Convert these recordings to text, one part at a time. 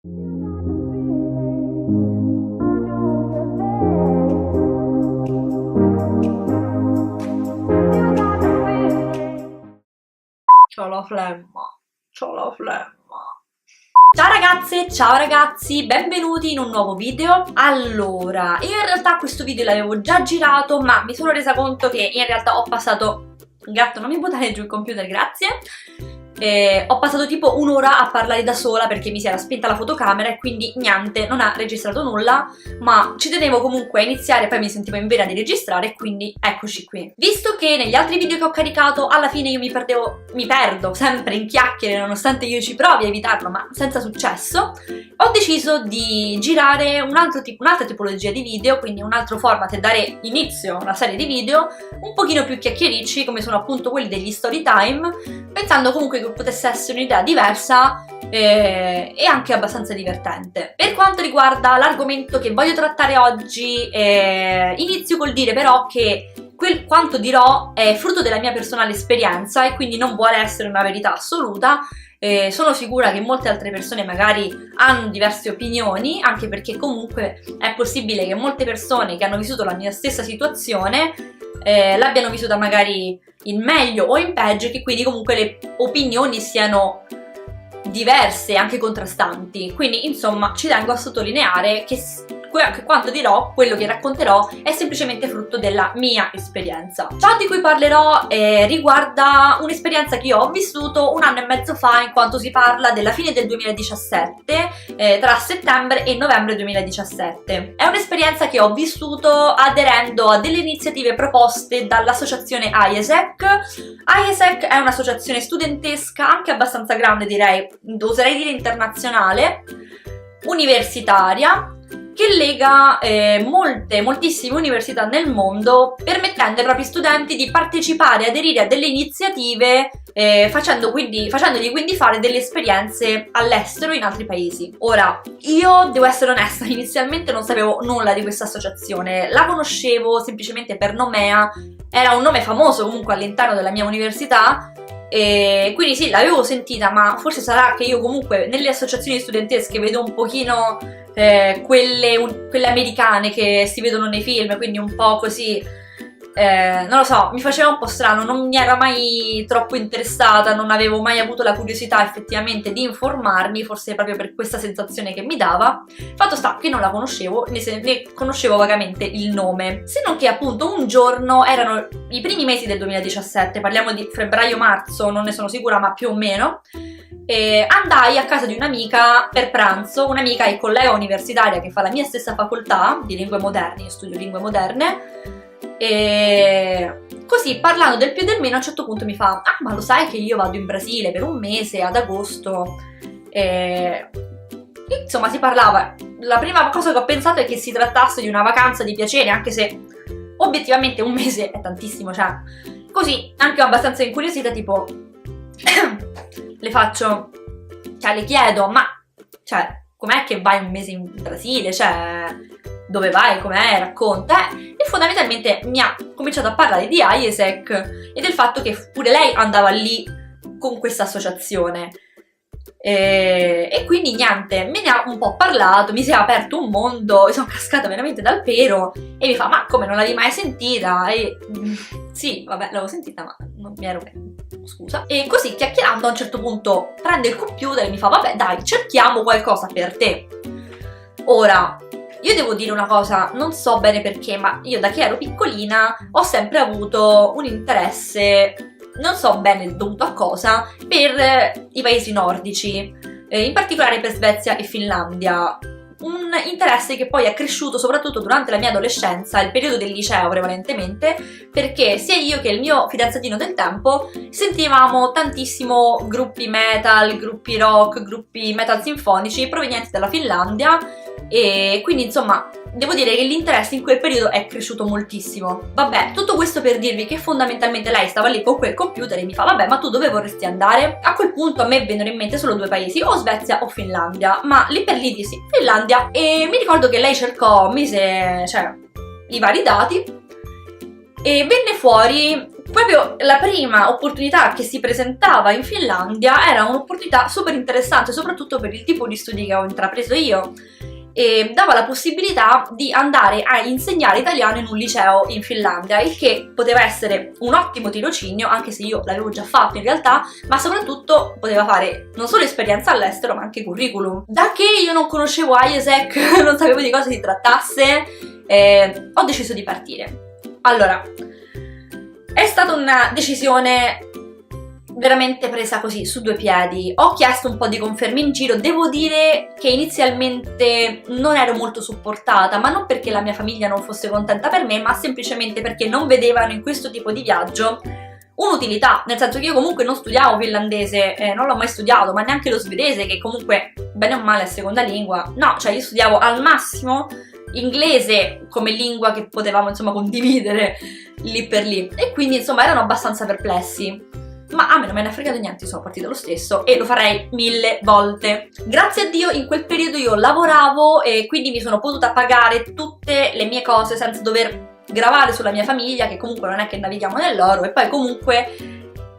C'ho la flemma, c'ho la flemma. Ciao ragazze, ciao ragazzi, benvenuti in un nuovo video. Allora, io in realtà questo video l'avevo già girato, ma mi sono resa conto che in realtà ho passato... Gatto, non mi buttare giù il computer, grazie. Ho passato tipo un'ora a parlare da sola perché mi si era spenta la fotocamera e quindi niente, non ha registrato nulla, ma ci tenevo comunque a iniziare, poi mi sentivo in vena di registrare e quindi eccoci qui. Visto che negli altri video che ho caricato alla fine io mi perdo sempre in chiacchiere nonostante io ci provi a evitarlo ma senza successo, ho deciso di girare un'altra tipologia di video, quindi un altro format e dare inizio a una serie di video un pochino più chiacchiericci come sono appunto quelli degli story time, pensando comunque che potesse essere un'idea diversa e anche abbastanza divertente. Per quanto riguarda l'argomento che voglio trattare oggi, inizio col dire però che quanto dirò è frutto della mia personale esperienza e quindi non vuole essere una verità assoluta. Sono sicura che molte altre persone magari hanno diverse opinioni, anche perché comunque è possibile che molte persone che hanno vissuto la mia stessa situazione l'abbiano vissuta magari in meglio o in peggio e che quindi comunque le opinioni siano diverse, anche contrastanti. Quindi insomma ci tengo a sottolineare che quanto dirò, quello che racconterò, è semplicemente frutto della mia esperienza. Ciò di cui parlerò riguarda un'esperienza che io ho vissuto un anno e mezzo fa, in quanto si parla della fine del 2017, tra settembre e novembre 2017. È un'esperienza che ho vissuto aderendo a delle iniziative proposte dall'associazione IESEC. IESEC è un'associazione studentesca anche abbastanza grande, direi, oserei dire internazionale, universitaria, che lega moltissime università nel mondo, permettendo ai propri studenti di partecipare e aderire a delle iniziative, facendogli quindi fare delle esperienze all'estero in altri paesi. Ora, io devo essere onesta, inizialmente non sapevo nulla di questa associazione, la conoscevo semplicemente per Nomea, era un nome famoso comunque all'interno della mia università, e quindi sì, l'avevo sentita, ma forse sarà che io comunque nelle associazioni studentesche vedo un pochino quelle americane che si vedono nei film, quindi un po' così, non lo so, mi faceva un po' strano, non mi era mai troppo interessata, non avevo mai avuto la curiosità effettivamente di informarmi, forse proprio per questa sensazione che mi dava. Fatto sta che non la conoscevo, ne conoscevo vagamente il nome, se non che appunto un giorno, erano i primi mesi del 2017, parliamo di febbraio-marzo, non ne sono sicura ma più o meno, andai a casa di un'amica per pranzo, un'amica e collega universitaria che fa la mia stessa facoltà di lingue moderne, io studio lingue moderne, e così parlando del più e del meno a un certo punto mi fa: ah, ma lo sai che io vado in Brasile per un mese ad agosto? Insomma si parlava, la prima cosa che ho pensato è che si trattasse di una vacanza di piacere, anche se obiettivamente un mese è tantissimo, cioè così anche abbastanza incuriosita, tipo le faccio, cioè le chiedo, ma cioè com'è che vai un mese in Brasile, cioè dove vai, com'è, racconta, e fondamentalmente mi ha cominciato a parlare di IESEC e del fatto che pure lei andava lì con questa associazione. E quindi niente, me ne ha un po' parlato, mi si è aperto un mondo, mi sono cascata veramente dal pero e mi fa: ma come, non l'avevi mai sentita? E sì, vabbè, l'avevo sentita ma non mi ero... scusa. E così chiacchierando a un certo punto prende il computer e mi fa: vabbè dai, cerchiamo qualcosa per te. Ora, io devo dire una cosa, non so bene perché, ma io da che ero piccolina ho sempre avuto un interesse, non so bene dovuto a cosa, per i paesi nordici, in particolare per Svezia e Finlandia. Un interesse che poi è cresciuto soprattutto durante la mia adolescenza, il periodo del liceo prevalentemente, perché sia io che il mio fidanzatino del tempo sentivamo tantissimo gruppi metal, gruppi rock, gruppi metal sinfonici provenienti dalla Finlandia, e quindi insomma devo dire che l'interesse in quel periodo è cresciuto moltissimo. Vabbè, tutto questo per dirvi che fondamentalmente lei stava lì con quel computer e mi fa: vabbè, ma tu dove vorresti andare? A quel punto a me vennero in mente solo due paesi, o Svezia o Finlandia, ma lì per lì dissi Finlandia, e mi ricordo che lei cercò, mise, cioè, i vari dati e venne fuori Proprio la prima opportunità che si presentava in Finlandia era un'opportunità super interessante, soprattutto per il tipo di studi che ho intrapreso io, e dava la possibilità di andare a insegnare italiano in un liceo in Finlandia, il che poteva essere un ottimo tirocinio, anche se io l'avevo già fatto in realtà, ma soprattutto poteva fare non solo esperienza all'estero ma anche curriculum. Da che io non conoscevo IESEC, non sapevo di cosa si trattasse, ho deciso di partire. Allora, è stata una decisione veramente presa così, su due piedi. Ho chiesto un po' di conferme in giro, devo dire che inizialmente non ero molto supportata, ma non perché la mia famiglia non fosse contenta per me, ma semplicemente perché non vedevano in questo tipo di viaggio un'utilità, nel senso che io comunque non studiavo finlandese, non l'ho mai studiato, ma neanche lo svedese, che comunque bene o male è seconda lingua, no, cioè io studiavo al massimo inglese come lingua che potevamo insomma condividere lì per lì, e quindi insomma erano abbastanza perplessi. Ma a me non me ne è fregato niente, sono partita lo stesso e lo farei 1000 volte. Grazie a Dio in quel periodo io lavoravo e quindi mi sono potuta pagare tutte le mie cose senza dover gravare sulla mia famiglia, che comunque non è che navighiamo nell'oro, e poi comunque,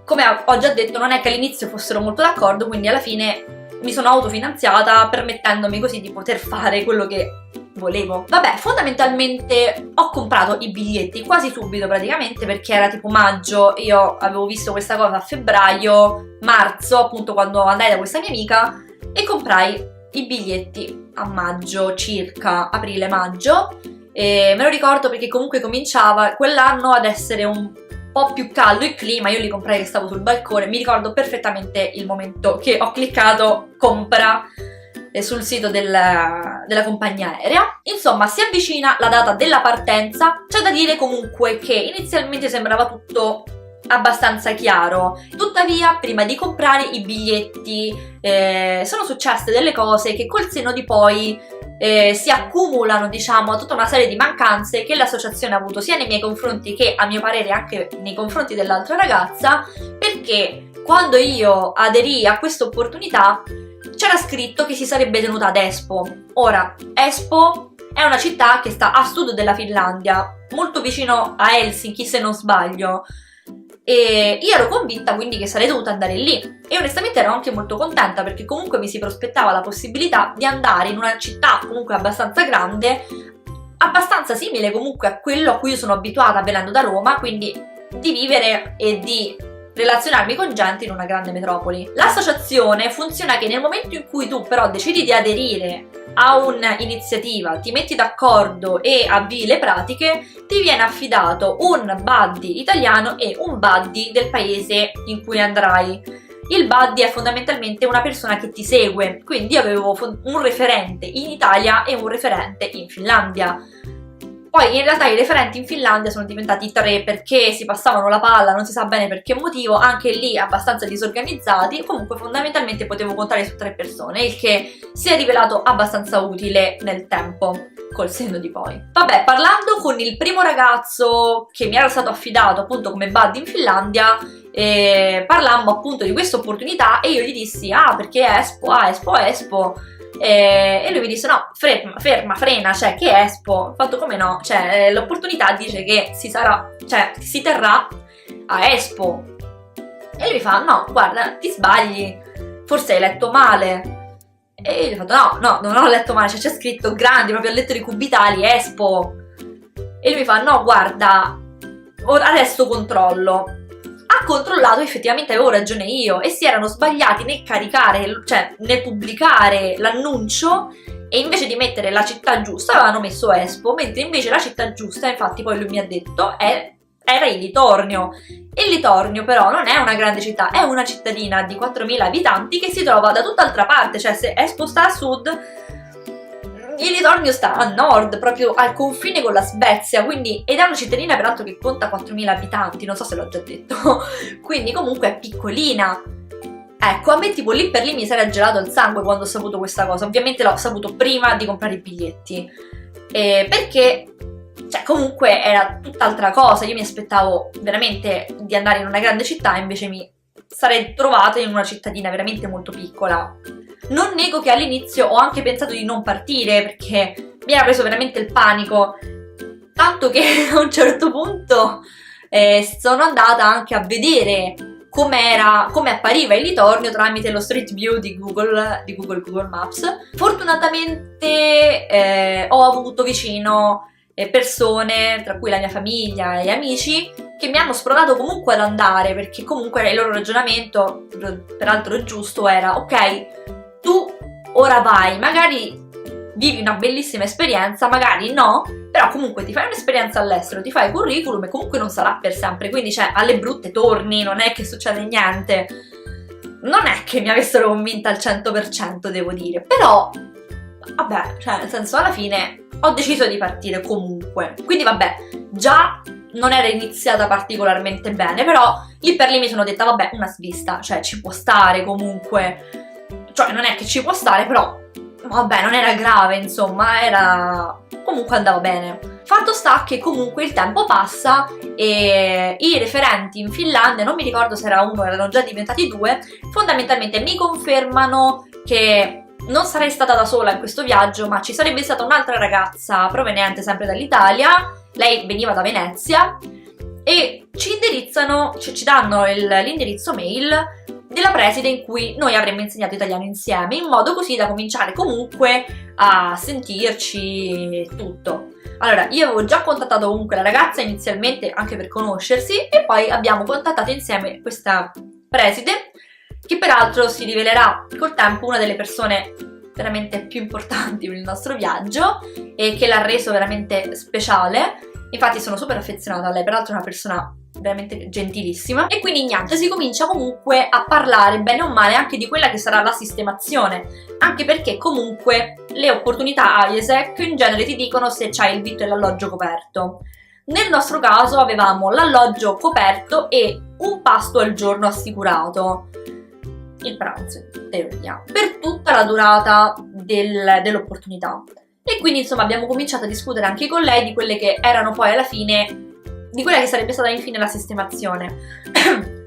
come ho già detto, non è che all'inizio fossero molto d'accordo, quindi alla fine mi sono autofinanziata, permettendomi così di poter fare quello che volevo. Vabbè, fondamentalmente ho comprato i biglietti quasi subito praticamente, perché era tipo maggio, io avevo visto questa cosa a febbraio, marzo, appunto quando andai da questa mia amica, e comprai i biglietti a maggio, circa aprile-maggio, e me lo ricordo perché comunque cominciava quell'anno ad essere un po' più caldo il clima, io li comprai che stavo sul balcone, mi ricordo perfettamente il momento che ho cliccato compra sul sito della compagnia aerea. Insomma, si avvicina la data della partenza. C'è da dire comunque che inizialmente sembrava tutto abbastanza chiaro, tuttavia prima di comprare i biglietti sono successe delle cose che col senno di poi si accumulano, diciamo, tutta una serie di mancanze che l'associazione ha avuto sia nei miei confronti che, a mio parere, anche nei confronti dell'altra ragazza, perché quando io aderii a questa opportunità c'era scritto che si sarebbe tenuta ad Espoo. Ora, Espoo è una città che sta a sud della Finlandia, molto vicino a Helsinki se non sbaglio, e io ero convinta quindi che sarei dovuta andare lì, e onestamente ero anche molto contenta perché comunque mi si prospettava la possibilità di andare in una città comunque abbastanza grande, abbastanza simile comunque a quello a cui io sono abituata venendo da Roma, quindi di vivere e di relazionarmi con gente in una grande metropoli. L'associazione funziona che nel momento in cui tu però decidi di aderire a un'iniziativa, ti metti d'accordo e avvii le pratiche, ti viene affidato un buddy italiano e un buddy del paese in cui andrai. Il buddy è fondamentalmente una persona che ti segue, quindi io avevo un referente in Italia e un referente in Finlandia. Poi in realtà i referenti in Finlandia sono diventati 3 perché si passavano la palla, non si sa bene per che motivo, anche lì abbastanza disorganizzati. Comunque fondamentalmente potevo contare su 3 persone, il che si è rivelato abbastanza utile nel tempo, col senno di poi. Vabbè, parlando con il primo ragazzo che mi era stato affidato appunto come buddy in Finlandia, parlammo appunto di questa opportunità e io gli dissi perché Espoo. E lui mi disse no, frena, cioè che Espoo? Ho fatto come no, cioè l'opportunità dice che si terrà a Espoo. E lui mi fa no, guarda, ti sbagli, forse hai letto male. E io gli ho fatto no, non ho letto male, cioè c'è scritto grandi, proprio a lettere cubitali, Espoo. E lui mi fa no, guarda, adesso controllo. Ha controllato, effettivamente avevo ragione io, e si erano sbagliati nel caricare, cioè nel pubblicare l'annuncio, e invece di mettere la città giusta avevano messo Espoo, mentre invece la città giusta, infatti poi lui mi ha detto, era il Litornio. E Litornio però non è una grande città, è una cittadina di 4.000 abitanti che si trova da tutt'altra parte, cioè se Espoo sta a sud, il Litornio sta a nord, proprio al confine con la Svezia, quindi, ed è una cittadina peraltro che conta 4.000 abitanti, non so se l'ho già detto, quindi comunque è piccolina. Ecco, a me tipo lì per lì mi si era gelato il sangue quando ho saputo questa cosa, ovviamente l'ho saputo prima di comprare i biglietti, perché, cioè comunque era tutt'altra cosa, io mi aspettavo veramente di andare in una grande città, invece mi sarei trovata in una cittadina veramente molto piccola. Non nego che all'inizio ho anche pensato di non partire perché mi era preso veramente il panico, tanto che a un certo punto sono andata anche a vedere come appariva il Litornio tramite lo Street View di Google Maps. Fortunatamente ho avuto vicino persone, tra cui la mia famiglia e amici, che mi hanno spronato comunque ad andare, perché comunque il loro ragionamento, peraltro giusto, era: ok, tu ora vai, magari vivi una bellissima esperienza, magari no, però comunque ti fai un'esperienza all'estero, ti fai curriculum e comunque non sarà per sempre, quindi cioè alle brutte torni, non è che succede niente. Non è che mi avessero convinta al 100%, devo dire, però vabbè, cioè nel senso, alla fine ho deciso di partire comunque. Quindi vabbè, già non era iniziata particolarmente bene, però lì per lì mi sono detta vabbè, una svista, cioè ci può stare comunque, cioè non è che ci può stare, però vabbè, non era grave, insomma, era comunque andava bene. Fatto sta che comunque il tempo passa e i referenti in Finlandia, non mi ricordo se era uno, erano già diventati due, fondamentalmente mi confermano che non sarei stata da sola in questo viaggio, ma ci sarebbe stata un'altra ragazza proveniente sempre dall'Italia. Lei veniva da Venezia e ci indirizzano, ci danno l'indirizzo mail della preside in cui noi avremmo insegnato italiano insieme, in modo così da cominciare comunque a sentirci e tutto. Allora, io avevo già contattato comunque la ragazza inizialmente anche per conoscersi, e poi abbiamo contattato insieme questa preside, che peraltro si rivelerà col tempo una delle persone veramente più importanti per il nostro viaggio e che l'ha reso veramente speciale. Infatti sono super affezionata a lei, peraltro è una persona veramente gentilissima. E quindi niente, si comincia comunque a parlare bene o male anche di quella che sarà la sistemazione, anche perché comunque le opportunità IESEC in genere ti dicono se c'hai il vitto e l'alloggio coperto. Nel nostro caso avevamo l'alloggio coperto e un pasto al giorno assicurato, il pranzo in teoria, per tutta la durata dell'opportunità. E quindi insomma abbiamo cominciato a discutere anche con lei di quelle che erano poi alla fine, di quella che sarebbe stata infine la sistemazione.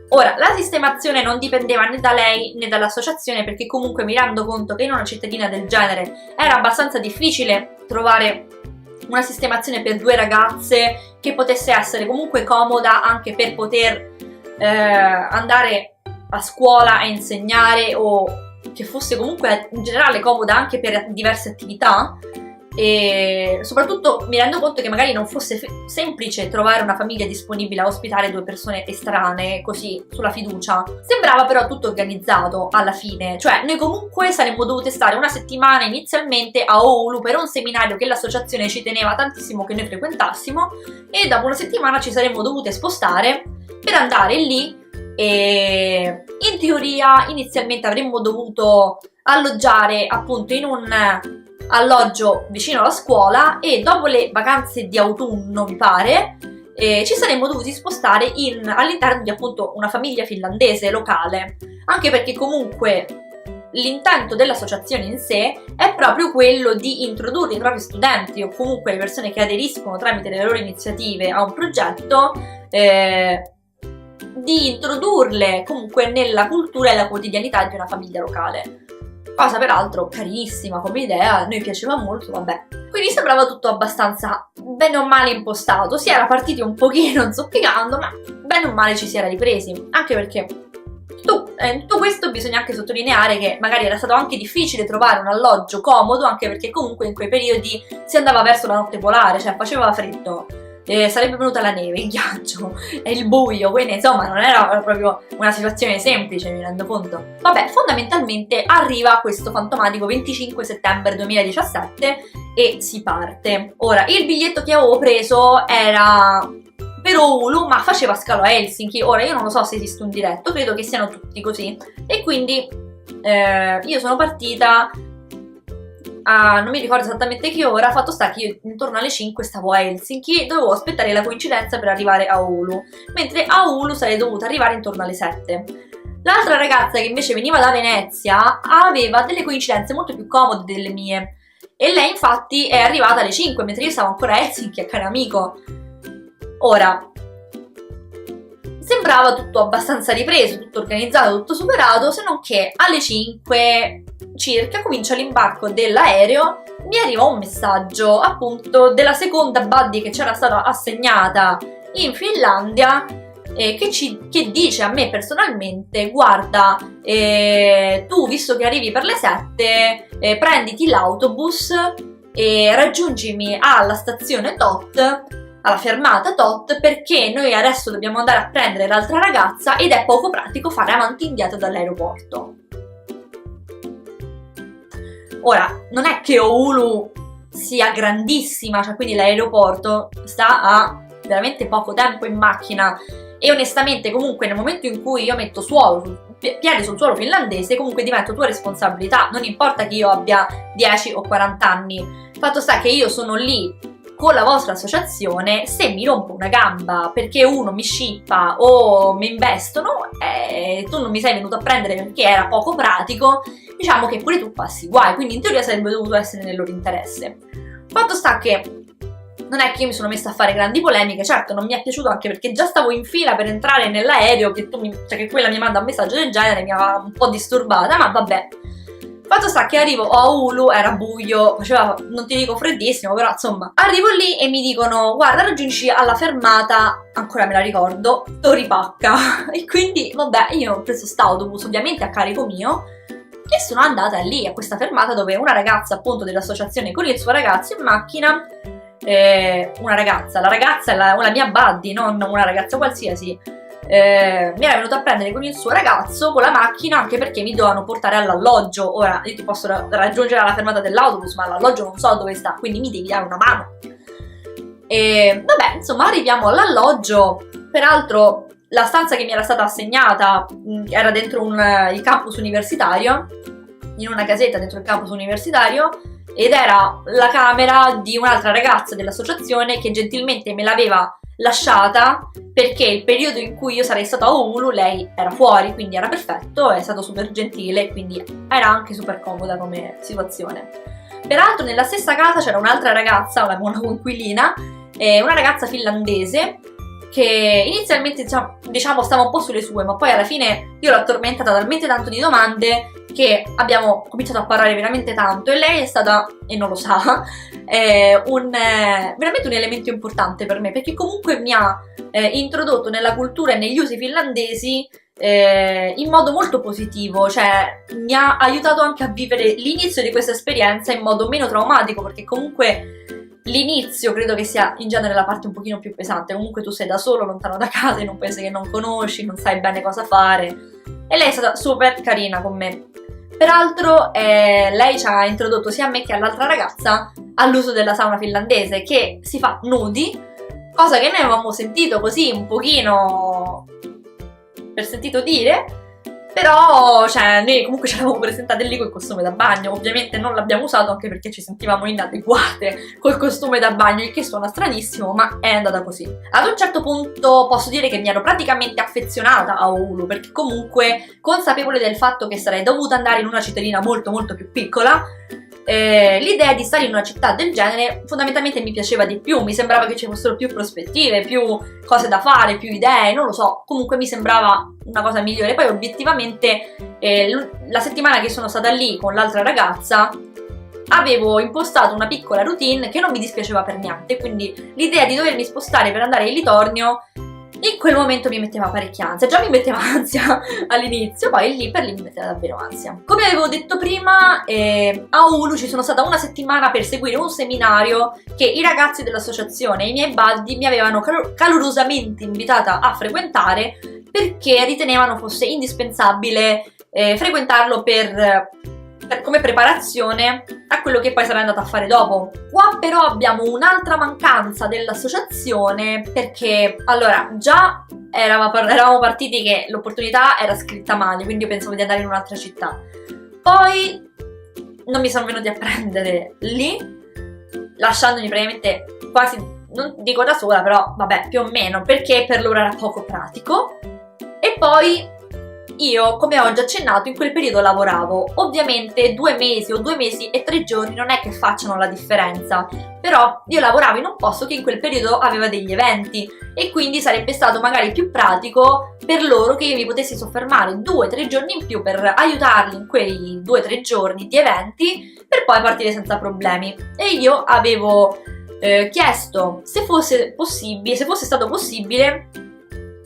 Ora, la sistemazione non dipendeva né da lei né dall'associazione, perché comunque mi rendo conto che in una cittadina del genere era abbastanza difficile trovare una sistemazione per due ragazze che potesse essere comunque comoda anche per poter andare a scuola a insegnare, o che fosse comunque in generale comoda anche per diverse attività. E soprattutto mi rendo conto che magari non fosse semplice trovare una famiglia disponibile a ospitare due persone estranee così sulla fiducia. Sembrava però tutto organizzato alla fine, cioè noi comunque saremmo dovute stare una settimana inizialmente a Oulu per un seminario che l'associazione ci teneva tantissimo che noi frequentassimo, e dopo una settimana ci saremmo dovute spostare per andare lì. E in teoria inizialmente avremmo dovuto alloggiare appunto in un alloggio vicino alla scuola, e dopo le vacanze di autunno mi pare ci saremmo dovuti spostare all'interno di appunto una famiglia finlandese locale, anche perché comunque l'intento dell'associazione in sé è proprio quello di introdurre i propri studenti o comunque le persone che aderiscono tramite le loro iniziative a un progetto, di introdurle comunque nella cultura e la quotidianità di una famiglia locale. Cosa peraltro carinissima come idea, a noi piaceva molto, vabbè. Quindi sembrava tutto abbastanza bene o male impostato, si era partiti un pochino zoppicando, ma bene o male ci si era ripresi, anche perché in tutto questo bisogna anche sottolineare che magari era stato anche difficile trovare un alloggio comodo, anche perché comunque in quei periodi si andava verso la notte polare, cioè faceva freddo. Sarebbe venuta la neve, il ghiaccio e il buio, quindi insomma non era proprio una situazione semplice, mi rendo conto. Vabbè, fondamentalmente arriva questo fantomatico 25 settembre 2017 e si parte. Ora, il biglietto che avevo preso era per Oulu, ma faceva scalo a Helsinki. Ora io non lo so se esiste un diretto, credo che siano tutti così, e quindi io sono partita non mi ricordo esattamente che ora. Fatto sta che io intorno alle 5 stavo a Helsinki, dovevo aspettare la coincidenza per arrivare a Oulu, mentre a Oulu sarei dovuta arrivare intorno alle 7. L'altra ragazza, che invece veniva da Venezia, aveva delle coincidenze molto più comode delle mie, e lei infatti è arrivata alle 5 mentre io stavo ancora a Helsinki a Cane Amico. Ora, sembrava tutto abbastanza ripreso, tutto organizzato, tutto superato, se non che alle 5 circa comincia l'imbarco dell'aereo. Mi arriva un messaggio appunto della seconda buddy che c'era stata assegnata in Finlandia che dice a me personalmente: guarda, tu visto che arrivi per le 7, prenditi l'autobus e raggiungimi alla stazione tot, alla fermata tot, perché noi adesso dobbiamo andare a prendere l'altra ragazza ed è poco pratico fare avanti e indietro dall'aeroporto. Ora, non è che Oulu sia grandissima, cioè quindi l'aeroporto sta a veramente poco tempo in macchina, e onestamente comunque nel momento in cui io metto piedi sul suolo finlandese, comunque diventa tua responsabilità, non importa che io abbia 10 o 40 anni. Fatto sta che io sono lì con la vostra associazione, se mi rompo una gamba perché uno mi scippa o mi investono e tu non mi sei venuto a prendere perché era poco pratico, diciamo che pure tu passi guai, quindi in teoria sarebbe dovuto essere nel loro interesse. Fatto sta che non è che io mi sono messa a fare grandi polemiche, certo non mi è piaciuto anche perché già stavo in fila per entrare nell'aereo, che che quella mi manda un messaggio del genere, mi aveva un po' disturbata, ma vabbè. Fatto sta che arrivo a Oulu, era buio, faceva, non ti dico freddissimo, però insomma, arrivo lì e mi dicono: guarda, raggiungi alla fermata, ancora me la ricordo, Toripacca. E quindi, vabbè, io ho preso st'autobus, ovviamente a carico mio, e sono andata lì a questa fermata dove una ragazza appunto dell'associazione con il suo ragazzo in macchina, una ragazza, la ragazza è la mia buddy, non una ragazza qualsiasi, mi era venuta a prendere con il suo ragazzo con la macchina, anche perché mi dovevano portare all'alloggio. Ora io ti posso raggiungere alla fermata dell'autobus, ma l'alloggio non so dove sta, quindi mi devi dare una mano. E vabbè, insomma, arriviamo all'alloggio. Peraltro la stanza che mi era stata assegnata era dentro il campus universitario, in una casetta dentro il campus universitario, ed era la camera di un'altra ragazza dell'associazione che gentilmente me l'aveva lasciata perché il periodo in cui io sarei stata a Oulu lei era fuori, quindi era perfetto, è stato super gentile, quindi era anche super comoda come situazione. Peraltro nella stessa casa c'era un'altra ragazza, una coinquilina, una ragazza finlandese che inizialmente diciamo stava un po' sulle sue, ma poi alla fine io l'ho tormentata talmente tanto di domande che abbiamo cominciato a parlare veramente tanto, e lei è stata, e non lo sa, veramente un elemento importante per me, perché comunque mi ha introdotto nella cultura e negli usi finlandesi in modo molto positivo, cioè mi ha aiutato anche a vivere l'inizio di questa esperienza in modo meno traumatico, perché comunque l'inizio credo che sia in genere la parte un pochino più pesante. Comunque tu sei da solo, lontano da casa, in un paese che non conosci, non sai bene cosa fare, e lei è stata super carina con me. Peraltro lei ci ha introdotto sia a me che all'altra ragazza all'uso della sauna finlandese, che si fa nudi, cosa che noi avevamo sentito così un pochino per sentito dire, però cioè, noi comunque ci eravamo presentate lì col costume da bagno. Ovviamente non l'abbiamo usato anche perché ci sentivamo inadeguate col costume da bagno, il che suona stranissimo, ma è andata così. Ad un certo punto posso dire che mi ero praticamente affezionata a Oulu, perché comunque, consapevole del fatto che sarei dovuta andare in una cittadina molto molto più piccola, l'idea di stare in una città del genere fondamentalmente mi piaceva di più, mi sembrava che ci fossero più prospettive, più cose da fare, più idee, non lo so, comunque mi sembrava una cosa migliore. Poi obiettivamente la settimana che sono stata lì con l'altra ragazza avevo impostato una piccola routine che non mi dispiaceva per niente, quindi l'idea di dovermi spostare per andare in Litornio in quel momento mi metteva parecchia ansia. Già mi metteva ansia all'inizio, poi lì per lì mi metteva davvero ansia. Come avevo detto prima, a Oulu ci sono stata una settimana per seguire un seminario che i ragazzi dell'associazione, i miei buddy, mi avevano calorosamente invitata a frequentare, perché ritenevano fosse indispensabile frequentarlo come preparazione a quello che poi sarei andata a fare dopo. Qua però abbiamo un'altra mancanza dell'associazione, perché allora già eravamo partiti che l'opportunità era scritta male, quindi io pensavo di andare in un'altra città. Poi non mi sono venuti a prendere lì, lasciandomi praticamente quasi, non dico da sola, però vabbè, più o meno, perché per loro era poco pratico. E poi io, come ho già accennato, in quel periodo lavoravo. Ovviamente 2 mesi o 2 mesi e 3 giorni non è che facciano la differenza, però io lavoravo in un posto che in quel periodo aveva degli eventi, e quindi sarebbe stato magari più pratico per loro che io mi potessi soffermare 2-3 giorni in più per aiutarli in quei 2-3 giorni di eventi, per poi partire senza problemi. E io avevo chiesto se fosse stato possibile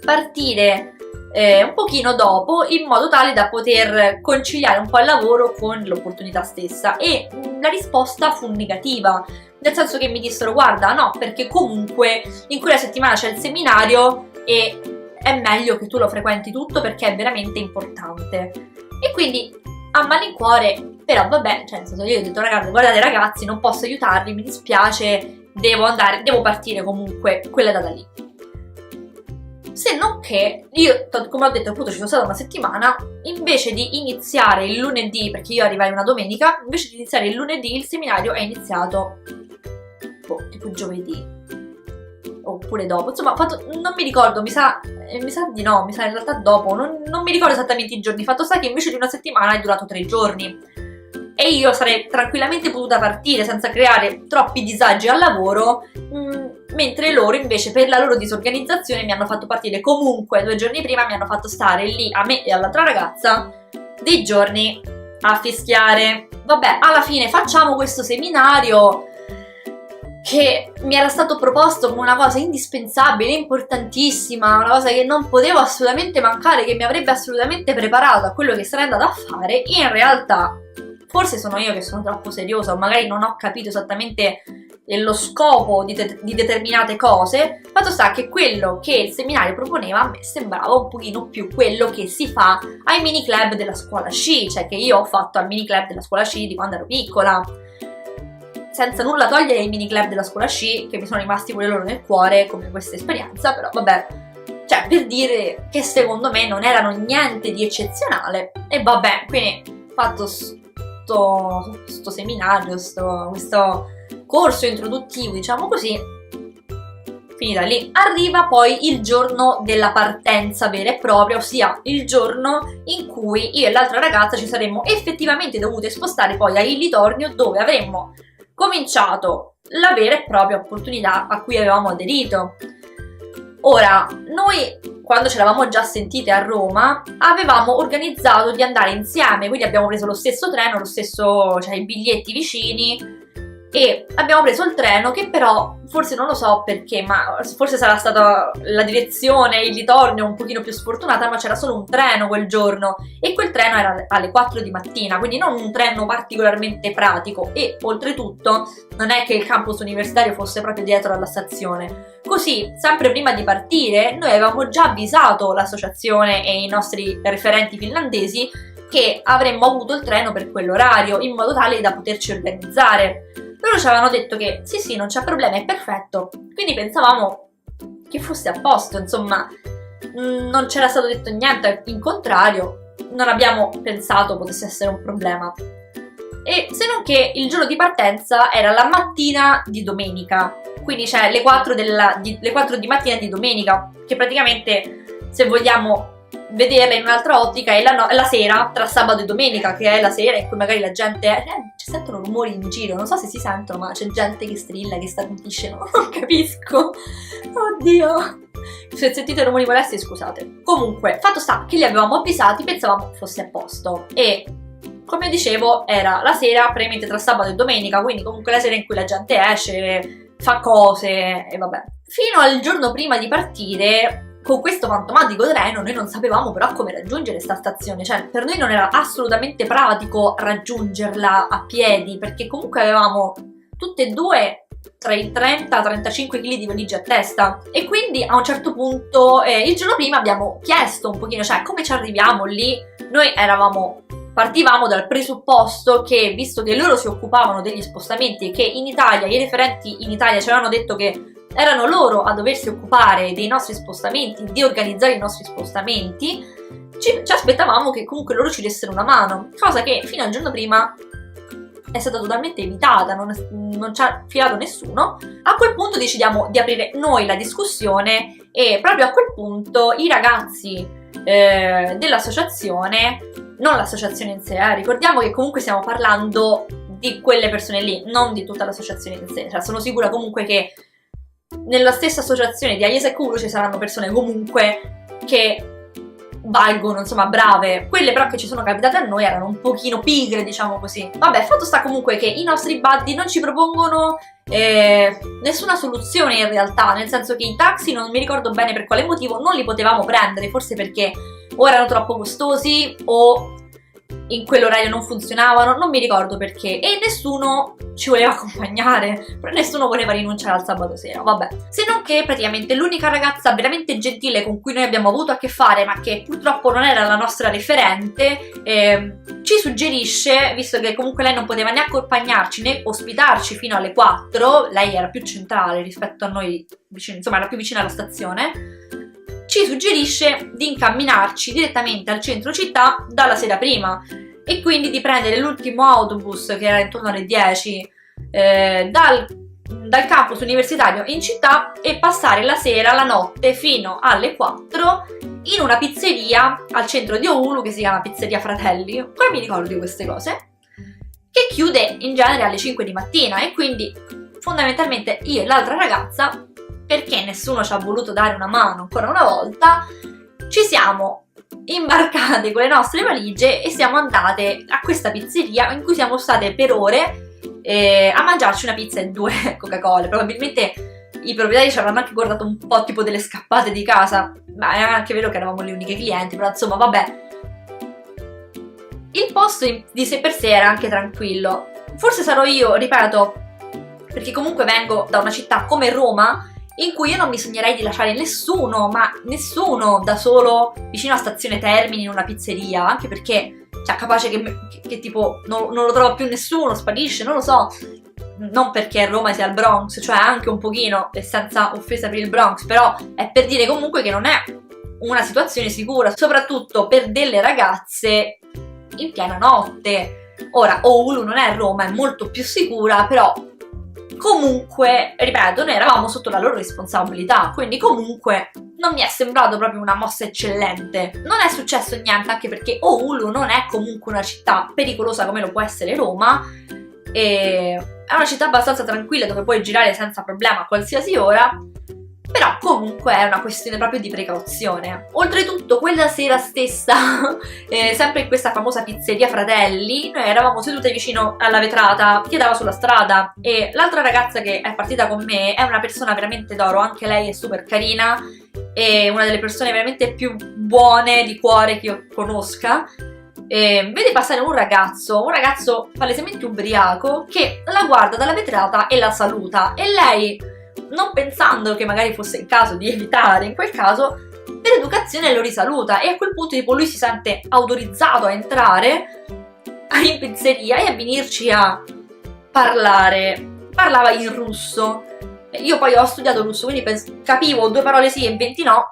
partire un pochino dopo, in modo tale da poter conciliare un po' il lavoro con l'opportunità stessa, e la risposta fu negativa, nel senso che mi dissero: guarda, no, perché comunque in quella settimana c'è il seminario e è meglio che tu lo frequenti tutto perché è veramente importante. E quindi a malincuore, però vabbè, cioè nel senso, io ho detto: ragazzi, guardate ragazzi, non posso aiutarvi, mi dispiace, devo partire comunque quella data lì. Se non che io, come ho detto, appunto ci sono stata una settimana, invece di iniziare il lunedì, perché io arrivai una domenica, invece di iniziare il lunedì il seminario è iniziato tipo giovedì, oppure dopo, insomma non mi ricordo, mi sa di no, mi sa in realtà dopo, non mi ricordo esattamente i giorni. Fatto sta che invece di una settimana è durato 3 giorni e io sarei tranquillamente potuta partire senza creare troppi disagi al lavoro, mentre loro invece, per la loro disorganizzazione, mi hanno fatto partire comunque 2 giorni prima, mi hanno fatto stare lì a me e all'altra ragazza dei giorni a fischiare. Vabbè, alla fine facciamo questo seminario che mi era stato proposto come una cosa indispensabile, importantissima, una cosa che non potevo assolutamente mancare, che mi avrebbe assolutamente preparato a quello che sarei andata a fare. In realtà forse sono io che sono troppo seriosa, o magari non ho capito esattamente lo scopo di determinate cose. Fatto sta che quello che il seminario proponeva a me sembrava un pochino più quello che si fa ai mini club della scuola sci, cioè che io ho fatto al mini club della scuola sci di quando ero piccola, senza nulla togliere ai mini club della scuola sci, che mi sono rimasti pure loro nel cuore come questa esperienza, però vabbè, cioè per dire che secondo me non erano niente di eccezionale. E vabbè, quindi fatto sto seminario, questo corso introduttivo, diciamo così, finita lì. Arriva poi il giorno della partenza vera e propria, ossia il giorno in cui io e l'altra ragazza ci saremmo effettivamente dovute spostare poi a Illy Tornio, dove avremmo cominciato la vera e propria opportunità a cui avevamo aderito. Ora, noi quando ci eravamo già sentite a Roma avevamo organizzato di andare insieme, quindi abbiamo preso lo stesso treno, cioè i biglietti vicini, e abbiamo preso il treno che però, forse non lo so perché, ma forse sarà stata la direzione, il ritorno un pochino più sfortunata, ma c'era solo un treno quel giorno e quel treno era alle 4 di mattina, quindi non un treno particolarmente pratico, e oltretutto non è che il campus universitario fosse proprio dietro alla stazione. Così, sempre prima di partire, noi avevamo già avvisato l'associazione e i nostri referenti finlandesi che avremmo avuto il treno per quell'orario, in modo tale da poterci organizzare. Loro ci avevano detto che sì, non c'è problema, è perfetto, quindi pensavamo che fosse a posto, insomma, non c'era stato detto niente, in contrario, non abbiamo pensato potesse essere un problema. E se non che il giorno di partenza era la mattina di domenica, quindi c'è le 4 di mattina di domenica, che praticamente, se vogliamo vederla in un'altra ottica, è la sera tra sabato e domenica, che è la sera in cui magari la gente ci sentono rumori in giro, non so se si sentono, ma c'è gente che strilla, che starnutisce, non capisco, oddio, se sentite rumori molesti scusate. Comunque, fatto sta che li avevamo avvisati, pensavamo fosse a posto, e come dicevo era la sera praticamente tra sabato e domenica, quindi comunque la sera in cui la gente esce, fa cose e vabbè. Fino al giorno prima di partire, con questo fantomatico treno, noi non sapevamo però come raggiungere sta stazione, cioè per noi non era assolutamente pratico raggiungerla a piedi, perché comunque avevamo tutte e due tra i 30 e 35 kg di valigia a testa, e quindi a un certo punto il giorno prima abbiamo chiesto un pochino, cioè come ci arriviamo lì. Noi partivamo dal presupposto che, visto che loro si occupavano degli spostamenti e che in Italia, i referenti in Italia ci avevano detto che erano loro a doversi occupare dei nostri spostamenti, di organizzare i nostri spostamenti, ci aspettavamo che comunque loro ci dessero una mano, cosa che fino al giorno prima è stata totalmente evitata, non ci ha filato nessuno. A quel punto decidiamo di aprire noi la discussione, e proprio a quel punto i ragazzi dell'associazione, non l'associazione in sé, ricordiamo che comunque stiamo parlando di quelle persone lì, non di tutta l'associazione in sé, cioè sono sicura comunque che nella stessa associazione di Aiesa e Kuru ci saranno persone comunque che valgono, insomma, brave. Quelle però che ci sono capitate a noi erano un pochino pigre, diciamo così. Vabbè, fatto sta comunque che i nostri buddy non ci propongono nessuna soluzione in realtà, nel senso che i taxi non mi ricordo bene per quale motivo non li potevamo prendere, forse perché o erano troppo costosi o in quell'orario non funzionavano, non mi ricordo perché, e nessuno ci voleva accompagnare, però nessuno voleva rinunciare al sabato sera, vabbè. Se non che praticamente l'unica ragazza veramente gentile con cui noi abbiamo avuto a che fare, ma che purtroppo non era la nostra referente, ci suggerisce, visto che comunque lei non poteva né accompagnarci né ospitarci fino alle 4, lei era più centrale rispetto a noi, insomma era più vicina alla stazione, ci suggerisce di incamminarci direttamente al centro città dalla sera prima e quindi di prendere l'ultimo autobus, che era intorno alle 10, dal campus universitario in città e passare la sera, la notte, fino alle 4 in una pizzeria al centro di Oulu che si chiama Pizzeria Fratelli, come mi ricordo di queste cose, che chiude in genere alle 5 di mattina, e quindi fondamentalmente io e l'altra ragazza, perché nessuno ci ha voluto dare una mano ancora una volta, ci siamo imbarcate con le nostre valigie e siamo andate a questa pizzeria in cui siamo state per ore a mangiarci una pizza e 2 Coca-Cola. Probabilmente i proprietari ci avranno anche guardato un po' tipo delle scappate di casa, ma è anche vero che eravamo le uniche clienti, però insomma vabbè. Il posto di sé per sé era anche tranquillo. Forse sarò io, ripeto, perché comunque vengo da una città come Roma, in cui io non mi sognerei di lasciare nessuno, ma nessuno, da solo vicino a Stazione Termini in una pizzeria, anche perché cioè, capace che tipo non lo trova più nessuno, sparisce, non lo so. Non perché Roma sia il Bronx, cioè anche un pochino, e senza offesa per il Bronx, però è per dire comunque che non è una situazione sicura, soprattutto per delle ragazze in piena notte. Ora, Oulu non è Roma, è molto più sicura, però comunque, ripeto, noi eravamo sotto la loro responsabilità, quindi comunque non mi è sembrato proprio una mossa eccellente. Non è successo niente, anche perché Oulu non è comunque una città pericolosa come lo può essere Roma, e è una città abbastanza tranquilla dove puoi girare senza problema a qualsiasi ora, però comunque è una questione proprio di precauzione. Oltretutto quella sera stessa, sempre in questa famosa pizzeria Fratelli, noi eravamo sedute vicino alla vetrata che dava sulla strada, e l'altra ragazza che è partita con me è una persona veramente d'oro, anche lei è super carina, è una delle persone veramente più buone di cuore che io conosca. Vede passare un ragazzo palesemente ubriaco, che la guarda dalla vetrata e la saluta, e lei, non pensando che magari fosse il caso di evitare in quel caso, per educazione lo risaluta, e a quel punto tipo lui si sente autorizzato a entrare in pizzeria e a venirci a parlare. Parlava in russo, io poi ho studiato russo, quindi capivo 2 parole sì e 20 no,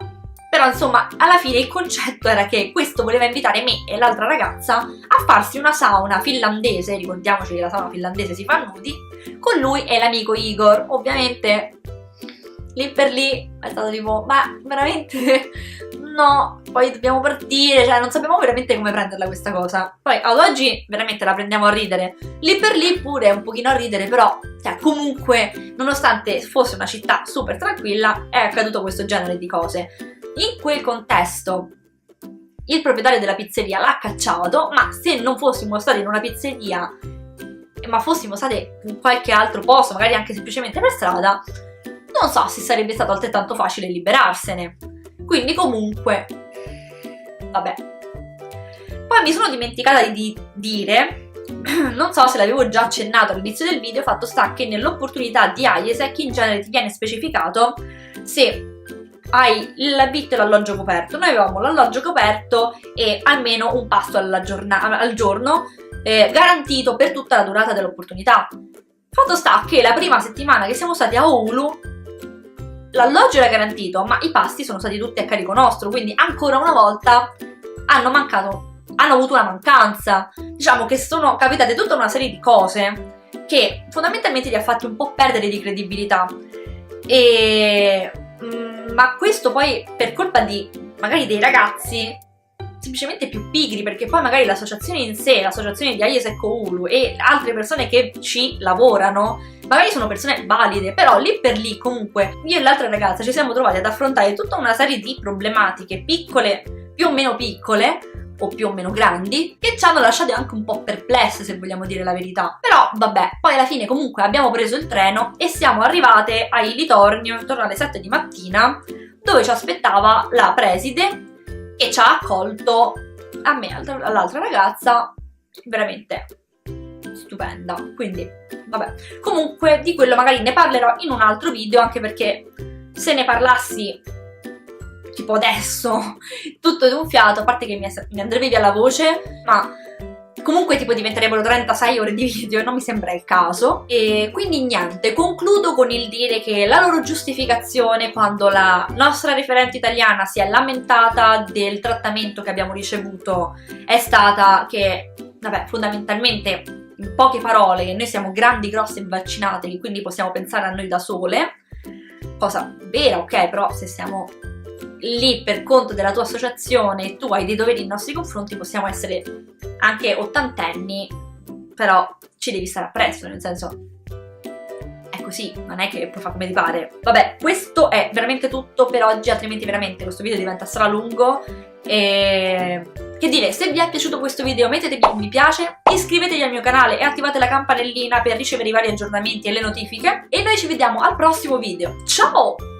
però insomma alla fine il concetto era che questo voleva invitare me e l'altra ragazza a farsi una sauna finlandese, ricordiamoci che la sauna finlandese si fa nudi, con lui e l'amico Igor. Ovviamente lì per lì è stato tipo, ma veramente no, poi dobbiamo partire, cioè non sappiamo veramente come prenderla questa cosa. Poi ad oggi veramente la prendiamo a ridere, lì per lì pure un pochino a ridere, però cioè, comunque nonostante fosse una città super tranquilla è accaduto questo genere di cose. In quel contesto il proprietario della pizzeria l'ha cacciato, ma se non fossimo stati in una pizzeria ma fossimo state in qualche altro posto, magari anche semplicemente per strada, non so se sarebbe stato altrettanto facile liberarsene. Quindi comunque vabbè. Poi mi sono dimenticata di dire, non so se l'avevo già accennato all'inizio del video, fatto sta che nell'opportunità di IESEC in genere ti viene specificato se hai il vitto e l'alloggio coperto. Noi avevamo l'alloggio coperto e almeno un pasto al giorno garantito per tutta la durata dell'opportunità. Fatto sta che la prima settimana che siamo stati a Oulu l'alloggio era garantito, ma i pasti sono stati tutti a carico nostro, quindi ancora una volta hanno avuto una mancanza. Diciamo che sono capitate tutta una serie di cose che fondamentalmente li ha fatti un po' perdere di credibilità, ma questo poi per colpa di magari dei ragazzi semplicemente più pigri, perché poi magari l'associazione in sé, l'associazione di IESEC Oulu e altre persone che ci lavorano, magari sono persone valide, però lì per lì comunque io e l'altra ragazza ci siamo trovati ad affrontare tutta una serie di problematiche piccole più o meno piccole o più o meno grandi, che ci hanno lasciato anche un po' perplesse, se vogliamo dire la verità. Però vabbè, poi alla fine comunque abbiamo preso il treno e siamo arrivate a Litornio intorno alle 7 di mattina, dove ci aspettava la preside che ci ha accolto, a me e all'altra ragazza, veramente stupenda. Quindi vabbè, comunque di quello magari ne parlerò in un altro video, anche perché se ne parlassi tipo adesso tutto d'un fiato, a parte che mi andrebbe via la voce, ma comunque tipo diventerebbero 36 ore di video e non mi sembra il caso. E quindi niente, concludo con il dire che la loro giustificazione quando la nostra referente italiana si è lamentata del trattamento che abbiamo ricevuto è stata che, vabbè, fondamentalmente, in poche parole, che noi siamo grandi, grosse e vaccinate, che quindi possiamo pensare a noi da sole, cosa vera, ok, però se siamo lì per conto della tua associazione e tu hai dei doveri nei nostri confronti, possiamo essere anche ottantenni, però ci devi stare appresso, nel senso è così, non è che puoi fare come ti pare. Vabbè, questo è veramente tutto per oggi, altrimenti veramente questo video diventa stralungo. E che dire, se vi è piaciuto questo video mettetevi un mi piace, iscrivetevi al mio canale e attivate la campanellina per ricevere i vari aggiornamenti e le notifiche, e noi ci vediamo al prossimo video. Ciao!